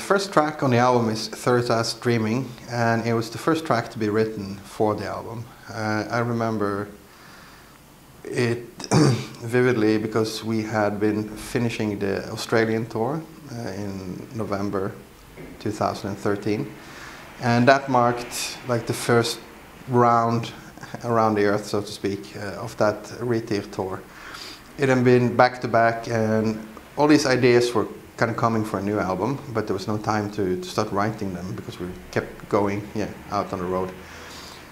first track on the album is Thursday's Dreaming, and it was the first track to be written for the album. I remember it vividly because we had been finishing the Australian tour in November 2013, and that marked like the first round around the earth, so to speak, of that Retir tour. It had been back to back, and all these ideas were kind of coming for a new album, but there was no time to start writing them because we kept going out on the road.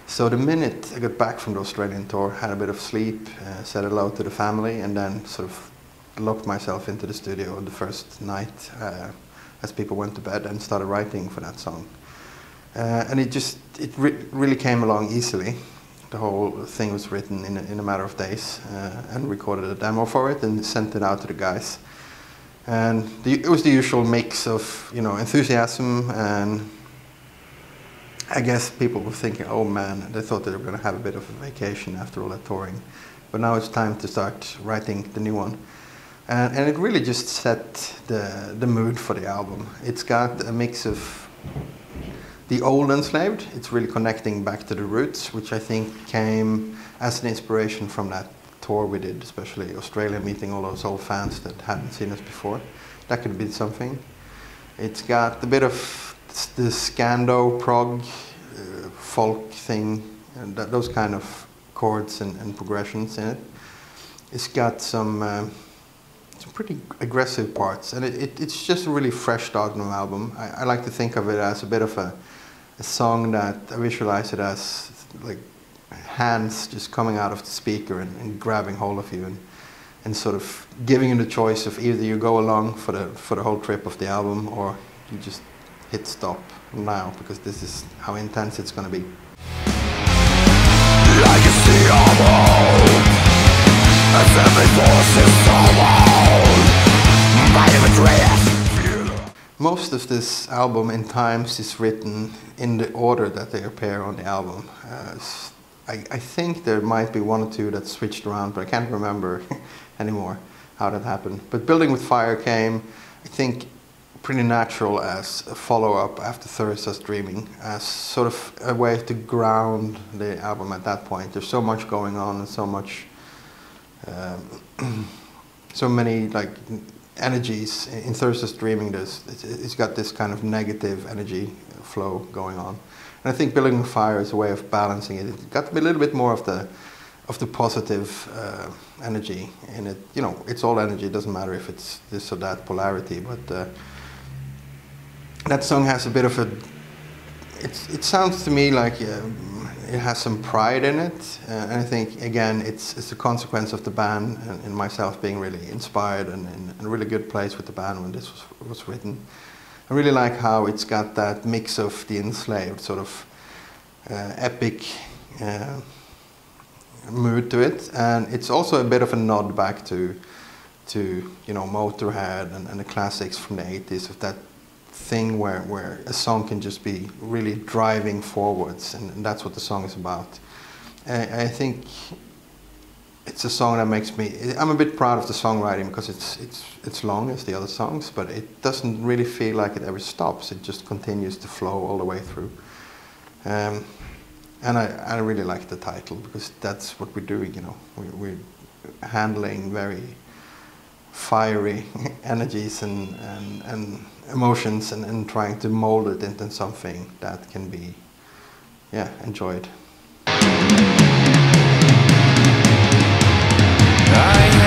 So the minute I got back from the Australian tour, had a bit of sleep, said hello to the family, and then sort of locked myself into the studio the first night as people went to bed and started writing for that song. And it really came along easily. The whole thing was written in a matter of days, and recorded a demo for it and sent it out to the guys. And it was the usual mix of, enthusiasm, and I guess people were thinking, oh man, they thought they were going to have a bit of a vacation after all that touring. But now it's time to start writing the new one. And it really just set the mood for the album. It's got a mix of the old Enslaved. It's really connecting back to the roots, which I think came as an inspiration from that tour we did, especially Australia, meeting all those old fans that hadn't seen us before. That could have been something. It's got a bit of the Scando prog folk thing, and those kind of chords and progressions in it. It's got some pretty aggressive parts, and it's just a really fresh start on an album. I like to think of it as a bit of a song that I visualize it as like hands just coming out of the speaker and grabbing hold of you and sort of giving you the choice of either you go along for the whole trip of the album, or you just hit stop now because this is how intense it's going to be. Like a sea of hope, as every force is sold by the betrayers. Most of this album in times is written in the order that they appear on the album. I think there might be one or two that switched around, but I can't remember anymore how that happened. But Building with Fire came, I think, pretty natural as a follow-up after Thursday's Dreaming, as sort of a way to ground the album at that point. There's so much going on and so much, so many like energies. In Thursday's Dreaming, it's got this kind of negative energy flow going on. And I think Building with Fire is a way of balancing it. It got a little bit more of the positive energy in it. It's all energy. It doesn't matter if it's this or that polarity. But that song has a bit of a. It sounds to me like it has some pride in it, and I think again it's a consequence of the band and myself being really inspired and in a really good place with the band when this was written. I really like how it's got that mix of the Enslaved sort of epic mood to it, and it's also a bit of a nod back to Motorhead and the classics from the 80s, of that thing where a song can just be really driving forwards, and that's what the song is about. I think it's a song that makes me. I'm a bit proud of the songwriting because it's long as the other songs, but it doesn't really feel like it ever stops. It just continues to flow all the way through. And I really like the title because that's what we're doing. We're handling very fiery energies and emotions and trying to mold it into something that can be enjoyed. I